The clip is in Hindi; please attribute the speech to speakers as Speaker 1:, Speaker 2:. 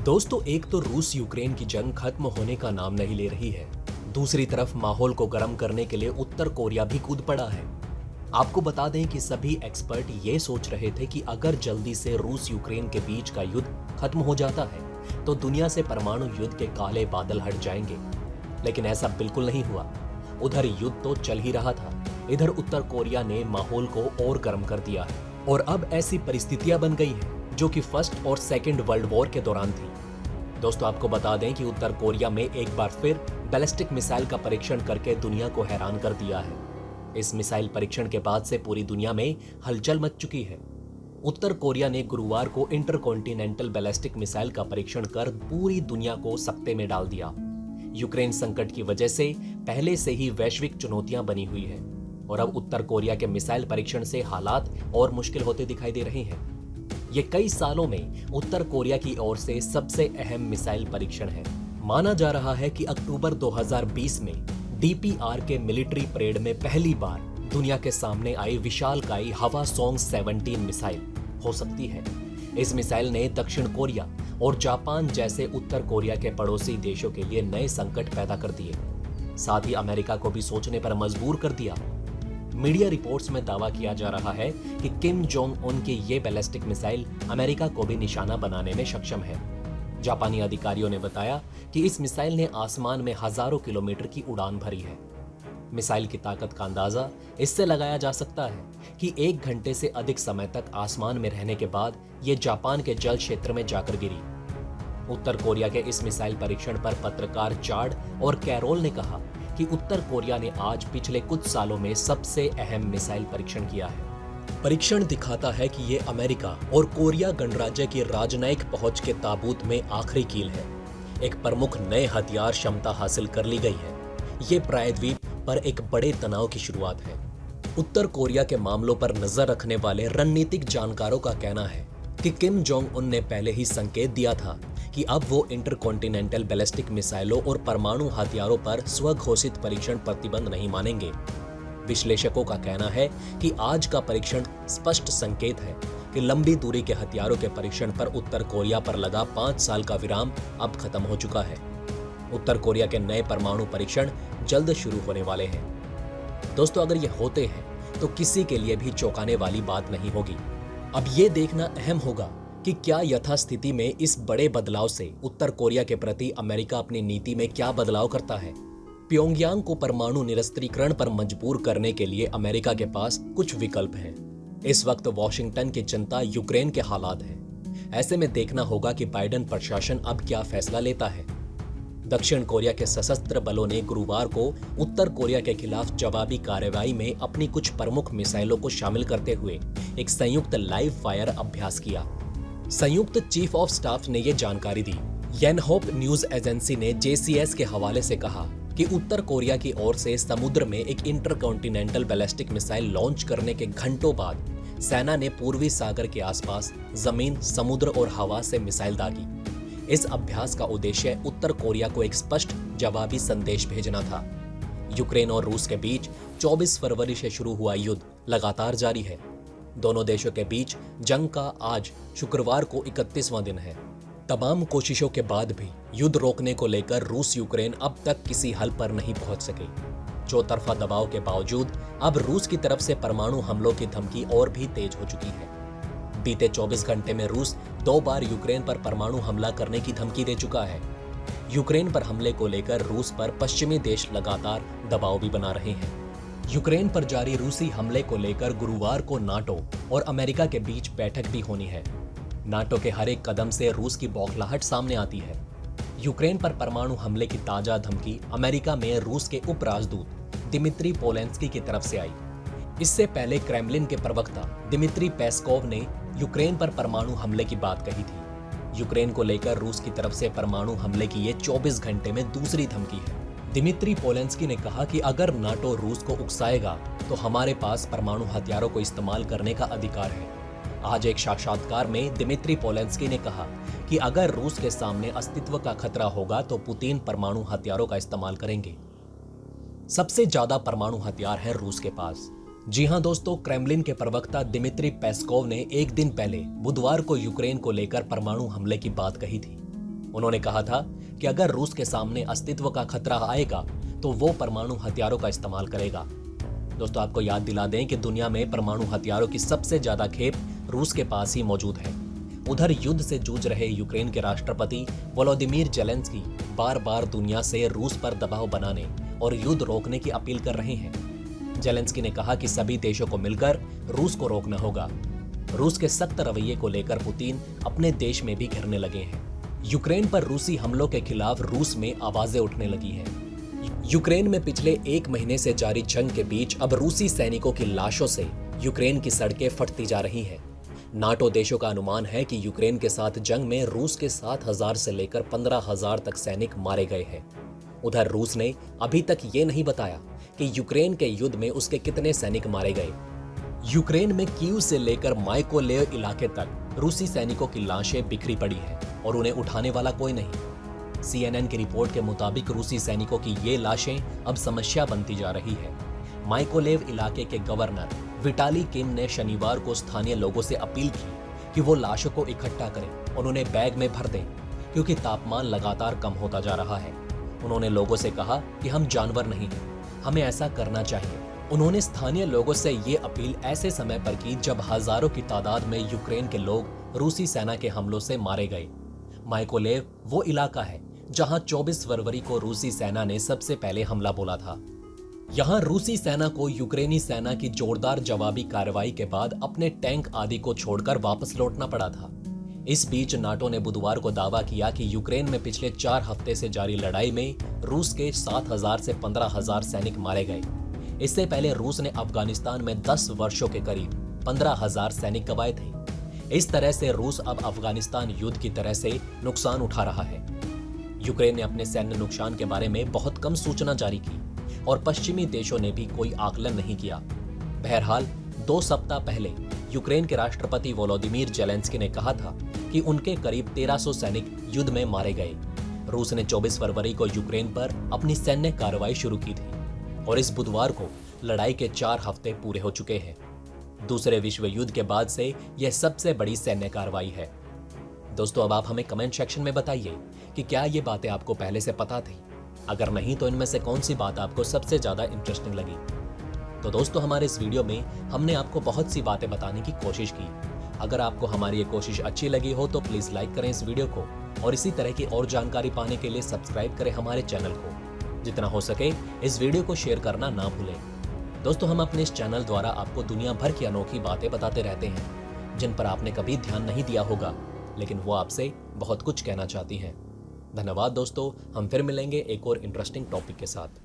Speaker 1: दोस्तों, एक तो रूस यूक्रेन की जंग खत्म होने का नाम नहीं ले रही है। दूसरी तरफ माहौल को गर्म करने के लिए उत्तर कोरिया भी कूद पड़ा है। आपको बता दें कि सभी एक्सपर्ट ये सोच रहे थे कि अगर जल्दी से रूस यूक्रेन के बीच का युद्ध खत्म हो जाता है तो दुनिया से परमाणु युद्ध के काले बादल हट जाएंगे, लेकिन ऐसा बिल्कुल नहीं हुआ। उधर युद्ध तो चल ही रहा था, इधर उत्तर कोरिया ने माहौल को और गर्म कर दिया है और अब ऐसी परिस्थितियां बन गई है जो कि फर्स्ट और सेकंड वर्ल्ड वॉर के दौरान थी। दोस्तों, आपको बता दें कि उत्तर कोरिया में एक बार फिर बैलिस्टिक मिसाइल का परीक्षण करके दुनिया को हैरान कर दिया है। इस मिसाइल परीक्षण के बाद से पूरी दुनिया में हलचल मच चुकी है। उत्तर कोरिया ने गुरुवार को इंटरकॉन्टिनेंटल बैलिस्टिक मिसाइल का परीक्षण कर पूरी दुनिया को सकते में डाल दिया। यूक्रेन संकट की वजह से पहले से ही वैश्विक चुनौतियां बनी हुई है और अब उत्तर कोरिया के मिसाइल परीक्षण से हालात और मुश्किल होते दिखाई दे रहे हैं। ये कई सालों में उत्तर कोरिया की ओर से सबसे अहम मिसाइल परीक्षण है। माना जा रहा है कि अक्टूबर 2020 में डीपीआर के मिलिट्री परेड में पहली बार दुनिया के सामने आई विशालकाय हवासोंग 17 मिसाइल हो सकती है। इस मिसाइल ने दक्षिण कोरिया और जापान जैसे उत्तर कोरिया के पड़ोसी देशों के लिए नए संकट पैदा कर दिए, साथ ही अमेरिका को भी सोचने पर मजबूर कर दिया। मीडिया रिपोर्ट्स में दावा किया जा रहा है कि किम जोंग उन की ये बैलिस्टिक मिसाइल अमेरिका को भी निशाना बनाने में सक्षम है। जापानी अधिकारियों ने बताया कि इस मिसाइल ने आसमान में हजारों किलोमीटर की उड़ान भरी है। मिसाइल की ताकत का अंदाजा इससे लगाया जा सकता है कि 1 घंटे से अधिक समय तक आसमान में रहने के बाद ये जापान के जल क्षेत्र में जाकर गिरी। उत्तर कोरिया के इस मिसाइल परीक्षण पर पत्रकार चार्ड और कैरोल ने कहा कि उत्तर कोरिया ने आज पिछले कुछ सालों में सबसे अहम मिसाइल परीक्षण किया है। परीक्षण दिखाता है कि ये अमेरिका और कोरिया गणराज्य की राजनयिक पहुंच के ताबूत में आखिरी कील है। एक प्रमुख नए हथियार क्षमता हासिल कर ली गई है। ये प्रायद्वीप पर एक बड़े तनाव की शुरुआत है। उत्तर कोरिया के मामलों पर नजर रखने वाले रणनीतिक जानकारों का कहना है कि किम जोंग उन ने पहले ही संकेत दिया था कि अब वो इंटरकॉन्टिनेंटल बैलिस्टिक मिसाइलों और परमाणु हथियारों पर स्वघोषित परीक्षण प्रतिबंध नहीं मानेंगे। विश्लेषकों का कहना है कि आज का परीक्षण स्पष्ट संकेत है कि लंबी दूरी के हथियारों के परीक्षण पर उत्तर कोरिया पर लगा 5 साल का विराम अब खत्म हो चुका है। उत्तर कोरिया के नए परमाणु परीक्षण जल्द शुरू होने वाले हैं। दोस्तों, अगर ये होते हैं तो किसी के लिए भी चौंकाने वाली बात नहीं होगी। अब ये देखना अहम होगा कि क्या यथास्थिति में इस बड़े बदलाव से उत्तर कोरिया के प्रति अमेरिका अपनी नीति में क्या बदलाव करता है। प्योंगयांग को परमाणु निरस्त्रीकरण पर मजबूर करने के लिए अमेरिका के पास कुछ विकल्प हैं। इस वक्त वॉशिंगटन की चिंता यूक्रेन के हालात है। ऐसे में देखना होगा कि बाइडेन प्रशासन अब क्या फैसला लेता है। दक्षिण कोरिया के सशस्त्र बलों ने गुरुवार को उत्तर कोरिया के खिलाफ जवाबी कार्रवाई में अपनी कुछ प्रमुख मिसाइलों को शामिल करते हुए एक संयुक्त लाइव फायर अभ्यास किया। संयुक्त चीफ ऑफ स्टाफ ने यह जानकारी दी। येनहोप न्यूज एजेंसी ने जेसीएस के हवाले से कहा कि उत्तर कोरिया की ओर से समुद्र में एक इंटरकॉन्टिनेंटल बैलिस्टिक मिसाइल लॉन्च करने के घंटों बाद सेना ने पूर्वी सागर के आसपास जमीन, समुद्र और हवा से मिसाइल दागी। इस अभ्यास का उद्देश्य उत्तर कोरिया को एक स्पष्ट जवाबी संदेश भेजना था। यूक्रेन और रूस के बीच 24 फरवरी से शुरू हुआ युद्ध लगातार जारी है। दोनों देशों के बीच जंग का आज शुक्रवार को 31वां दिन है। तमाम कोशिशों के बाद भी युद्ध रोकने को लेकर रूस यूक्रेन अब तक किसी हल पर नहीं पहुंच सके। चौतरफा दबाव के बावजूद अब रूस की तरफ से परमाणु हमलों की धमकी और भी तेज हो चुकी है। बीते 24 घंटे में रूस 2 बार यूक्रेन पर परमाणु हमला करने की धमकी दे चुका है। यूक्रेन पर हमले को लेकर रूस पर पश्चिमी देश लगातार दबाव भी बना रहे हैं। यूक्रेन पर जारी रूसी हमले को लेकर गुरुवार को नाटो और अमेरिका के बीच बैठक भी होनी है। नाटो के हर एक कदम से रूस की बौखलाहट सामने आती है। यूक्रेन पर परमाणु हमले की ताजा धमकी अमेरिका में रूस के उप राजदूत दिमित्री पोलेंस्की की तरफ से आई। इससे पहले क्रेमलिन के प्रवक्ता दिमित्री पेस्कोव ने यूक्रेन पर परमाणु हमले की बात कही थी। यूक्रेन को लेकर रूस की तरफ से परमाणु हमले की ये 24 घंटे में दूसरी धमकी है। दिमित्री पोलेंस्की ने कहा कि अगर नाटो रूस को उकसाएगा तो हमारे पास परमाणु हथियारों को इस्तेमाल करने का अधिकार है। आज एक साक्षात्कार में दिमित्री पोलेंस्की ने कहा कि अगर रूस के सामने अस्तित्व का खतरा होगा तो पुतिन परमाणु हथियारों का इस्तेमाल करेंगे। सबसे ज्यादा परमाणु हथियार है रूस के पास। जी हां दोस्तों, क्रेमलिन के प्रवक्ता दिमित्री पेस्कोव ने एक दिन पहले बुधवार को यूक्रेन को लेकर परमाणु हमले की बात कही थी। उन्होंने कहा था कि अगर रूस के सामने अस्तित्व का खतरा आएगा तो वो परमाणु हथियारों का इस्तेमाल करेगा। दोस्तों, आपको याद दिला दें कि दुनिया में परमाणु हथियारों की सबसे ज्यादा खेप रूस के पास ही मौजूद है। उधर युद्ध से जूझ रहे यूक्रेन के राष्ट्रपति वोलोदिमीर जेलेंस्की बार बार दुनिया से रूस पर दबाव बनाने और युद्ध रोकने की अपील कर रहे हैं। जेलेंस्की ने कहा कि सभी देशों को मिलकर रूस को रोकना होगा। रूस के सख्त रवैये को लेकर पुतिन अपने देश में भी घिरने लगे हैं। यूक्रेन पर रूसी हमलों के खिलाफ रूस में आवाजें उठने लगी हैं। यूक्रेन में पिछले 1 महीने से जारी जंग के बीच अब रूसी सैनिकों की लाशों से यूक्रेन की सड़कें फटती जा रही हैं। नाटो देशों का अनुमान है कि यूक्रेन के साथ जंग में रूस के 7,000 से लेकर 15,000 तक सैनिक मारे गए हैं। उधर रूस ने अभी तक ये नहीं बताया कि यूक्रेन के युद्ध में उसके कितने सैनिक मारे गए। यूक्रेन में कीव से लेकर माइकोलेव इलाके तक रूसी सैनिकों की लाशें बिखरी पड़ी हैं और उन्हें उठाने वाला कोई नहीं। CNN की रिपोर्ट के मुताबिक रूसी सैनिकों की ये लाशें अब समस्या बनती जा रही है। माइकोलेव इलाके के गवर्नर विटाली किम ने शनिवार को स्थानीय लोगों से अपील की कि वो लाशों को इकट्ठा करें और उन्हें बैग में भर दें, क्योंकि तापमान लगातार कम होता जा रहा है। उन्होंने लोगों से कहा कि हम जानवर नहीं हैं, हमें ऐसा करना चाहिए। उन्होंने स्थानीय लोगों से ये अपील ऐसे समय पर की जब हजारों की तादाद में यूक्रेन के लोग रूसी सेना के हमलों से मारे गए। माइकोलेव वो इलाका है जहां 24 फरवरी को रूसी सेना ने सबसे पहले हमला बोला था। यहां रूसी सेना को यूक्रेनी सेना की जोरदार जवाबी कार्रवाई के बाद अपने टैंक आदि को छोड़कर वापस लौटना पड़ा था। इस बीच नाटो ने बुधवार को दावा किया कि यूक्रेन में पिछले 4 हफ्ते से जारी लड़ाई में रूस के 7,000 से 15,000 सैनिक मारे गए। इससे पहले रूस ने अफगानिस्तान में 10 वर्षों के करीब 15,000 सैनिक गंवाए थे। इस तरह से रूस अब अफगानिस्तान युद्ध की तरह से नुकसान उठा रहा है। यूक्रेन ने अपने सैन्य नुकसान के बारे में बहुत कम सूचना जारी की और पश्चिमी देशों ने भी कोई आकलन नहीं किया। बहरहाल 2 सप्ताह पहले यूक्रेन के राष्ट्रपति वोलोदिमीर जेलेंस्की ने कहा था कि उनके करीब 1300 सैनिक युद्ध में मारे गए। रूस ने 24 फरवरी को यूक्रेन पर अपनी सैन्य कार्रवाई शुरू की थी और इस बुधवार को लड़ाई के 4 हफ्ते पूरे हो चुके हैं। दूसरे विश्व युद्ध के बाद से यह सबसे बड़ी सैन्य कार्रवाई है। दोस्तों, अब आप हमें कमेंट सेक्शन में बताइए कि क्या ये बातें आपको पहले से पता थी। अगर नहीं तो इनमें से कौन सी बात आपको सबसे ज्यादा इंटरेस्टिंग लगी। तो दोस्तों, हमारे इस वीडियो में हमने आपको बहुत सी बातें बताने की कोशिश की। अगर आपको हमारी ये कोशिश अच्छी लगी हो तो प्लीज लाइक करें इस वीडियो को और इसी तरह की और जानकारी पाने के लिए सब्सक्राइब करें हमारे चैनल को। जितना हो सके इस वीडियो को शेयर करना ना भूलें। दोस्तों, हम अपने इस चैनल द्वारा आपको दुनिया भर की अनोखी बातें बताते रहते हैं जिन पर आपने कभी ध्यान नहीं दिया होगा, लेकिन वो आपसे बहुत कुछ कहना चाहती हैं। धन्यवाद दोस्तों, हम फिर मिलेंगे एक और इंटरेस्टिंग टॉपिक के साथ।